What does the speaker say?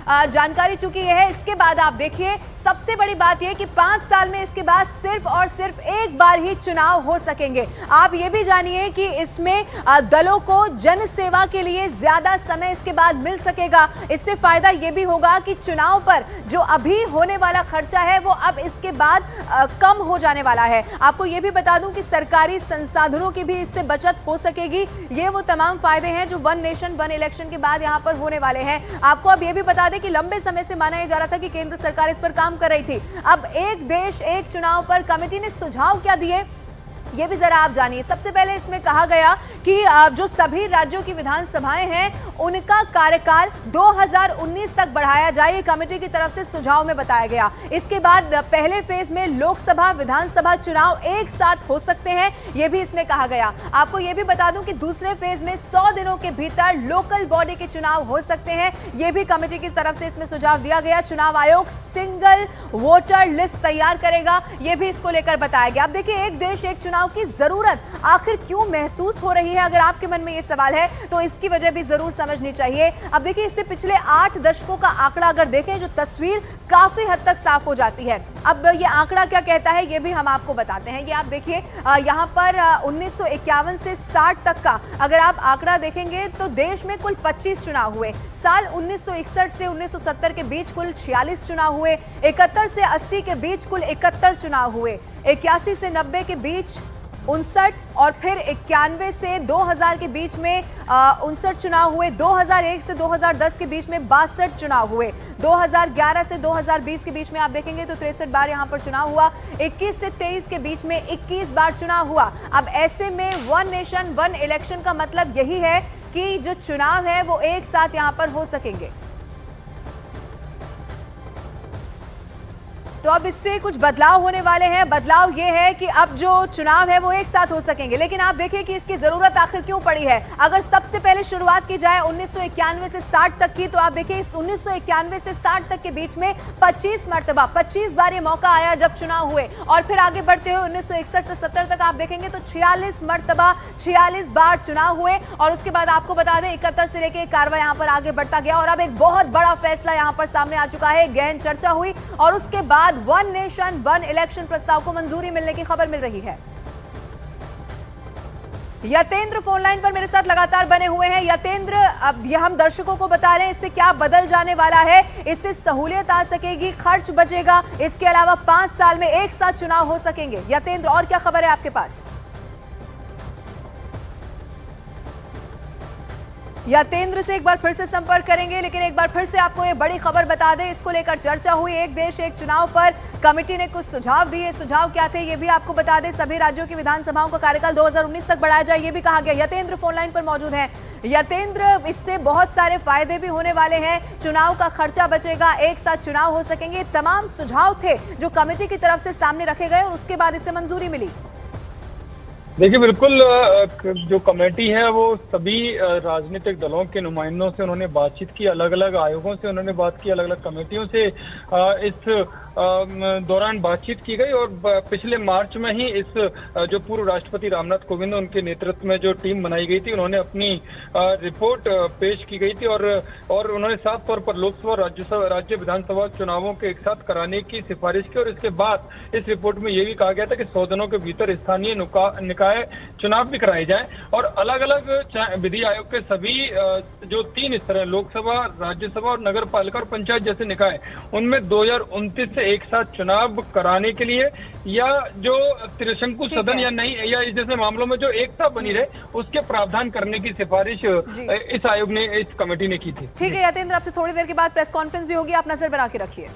जानकारी चूंकि यह है, इसके बाद आप देखिए सबसे बड़ी बात यह कि 5 साल में इसके बाद सिर्फ और सिर्फ एक बार ही चुनाव हो सकेंगे। आप ये भी जानिए कि इसमें दलों को जन सेवा के लिए ज्यादा समय इसके बाद मिल सकेगा। इससे फायदा यह भी होगा कि चुनाव पर जो अभी होने वाला खर्चा है वो अब इसके बाद कम हो जाने वाला है। आपको यह भी बता दूं कि सरकारी संसाधनों की भी इससे बचत हो सकेगी। ये वो तमाम फायदे हैं जो वन नेशन वन इलेक्शन के बाद यहां पर होने वाले हैं। आपको अब यह भी बता दें कि लंबे समय से माना जा रहा था कि केंद्र सरकार इस पर काम कर रही थी। अब एक देश एक चुनाव पर कमेटी ने सुझाव क्या दिए ये भी जरा आप जानिए। सबसे पहले इसमें कहा गया कि जो सभी राज्यों की विधानसभाएं हैं उनका कार्यकाल 2019 तक बढ़ाया जाए, ये कमेटी की तरफ से सुझाव में बताया गया। इसके बाद पहले फेज में लोकसभा विधानसभा चुनाव एक साथ हो सकते हैं, ये भी इसमें कहा गया। आपको ये भी बता दूं कि दूसरे फेज में 100 दिनों के भीतर लोकल बॉडी के चुनाव हो सकते हैं, ये भी कमेटी की तरफ से इसमें सुझाव दिया गया। चुनाव आयोग सिंगल वोटर लिस्ट तैयार करेगा, ये भी इसको लेकर बताया गया। अब देखिए, एक देश एक चुनाव की जरूरत आखिर क्यों महसूस हो रही है, अगर आपके मन में यह सवाल है तो इसकी वजह भी जरूर समझनी चाहिए। अब देखिए, इससे पिछले 8 दशकों का आंकड़ा अगर देखें, जो तस्वीर काफी हद तक साफ हो जाती है। अब ये आंकड़ा क्या कहता है ये भी हम आपको बताते हैं। ये आप देखिए, यहां पर 1951 से 60 तक का अगर आप आंकड़ा देखेंगे तो देश में कुल 25 चुनाव हुए। साल 1961 से 1970 के बीच कुल 46 चुनाव हुए। 71 से 80 के बीच कुल 71 चुनाव हुए। 81 से 90 के बीच 59 और फिर 91 से 2000 के बीच में 59 चुनाव हुए। 2001 से 2010 के बीच में 62 चुनाव हुए। 2011 से 2020 के बीच में आप देखेंगे तो 63 बार यहां पर चुनाव हुआ। 21 से 23 के बीच में 21 बार चुनाव हुआ। अब ऐसे में वन नेशन वन इलेक्शन का मतलब यही है कि जो चुनाव है वो एक साथ यहां पर हो सकेंगे। तो अब इससे कुछ बदलाव होने वाले हैं। बदलाव ये है कि अब जो चुनाव है वो एक साथ हो सकेंगे। लेकिन आप देखिए कि इसकी जरूरत आखिर क्यों पड़ी है। अगर सबसे पहले शुरुआत की जाए 1991 से 60 तक की, तो आप देखिए इस 1991 से 60 तक के बीच में 25 मरतबा 25 बार ये मौका आया जब चुनाव हुए। और फिर आगे बढ़ते हुए 1961 से 70 तक आप देखेंगे तो 46 मरतबा 46 बार चुनाव हुए। और उसके बाद आपको बता दें 71 से लेकर कार्रवाई यहां पर आगे बढ़ता गया। और अब एक बहुत बड़ा फैसला यहां पर सामने आ चुका है। गहन चर्चा हुई और उसके बाद वन नेशन वन इलेक्शन प्रस्ताव को मंजूरी मिलने की खबर मिल रही है। यतेंद्र फोन लाइन पर मेरे साथ लगातार बने हुए हैं। यतेंद्र, अब यह हम दर्शकों को बता रहे हैं इससे क्या बदल जाने वाला है, इससे सहूलियत आ सकेगी, खर्च बचेगा, इसके अलावा 5 साल में एक साथ चुनाव हो सकेंगे। यतेंद्र, और क्या खबर है आपके पास? यतेंद्र से एक बार फिर से संपर्क करेंगे, लेकिन एक बार फिर से आपको ये बड़ी खबर बता दें, इसको लेकर चर्चा हुई। एक देश एक चुनाव पर कमेटी ने कुछ सुझाव दिए। सुझाव क्या थे ये भी आपको बता दें। सभी राज्यों की विधानसभाओं का कार्यकाल 2019 तक बढ़ाया जाए, ये भी कहा गया। यतेंद्र फोन लाइन पर मौजूद हैं। यतेंद्र, इससे बहुत सारे फायदे भी होने वाले हैं। चुनाव का खर्चा बचेगा, एक साथ चुनाव हो सकेंगे। तमाम सुझाव थे जो कमेटी की तरफ से सामने रखे गए और उसके बाद इससे मंजूरी मिली। देखिए, बिल्कुल जो कमेटी है वो सभी राजनीतिक दलों के नुमाइंदों से उन्होंने बातचीत की, अलग अलग आयोगों से उन्होंने बात की, अलग अलग कमेटियों से इस दौरान बातचीत की गई। और पिछले मार्च में ही इस जो पूर्व राष्ट्रपति रामनाथ कोविंद उनके नेतृत्व में जो टीम बनाई गई थी, उन्होंने अपनी रिपोर्ट पेश की गई थी। और उन्होंने साफ तौर पर लोकसभा राज्य विधानसभा चुनावों के एक साथ कराने की सिफारिश की। और इसके बाद इस रिपोर्ट में ये भी कहा गया था कि 100 दिनों के भीतर स्थानीय निकाय चुनाव भी कराए जाएं। और अलग अलग विधि आयोग के सभी जो 3 स्तर है, लोकसभा, राज्यसभा और नगर पालिका और पंचायत जैसे निकाय, उनमें 2029 से एक साथ चुनाव कराने के लिए या जो त्रिशंकु सदन या नहीं या इस जैसे मामलों में जो एकता बनी रहे उसके प्रावधान करने की सिफारिश इस आयोग ने, इस कमेटी ने की थी। ठीक है यतेंद्र, आपसे थोड़ी देर के बाद प्रेस कॉन्फ्रेंस भी होगी, आप नजर बना के रखिए।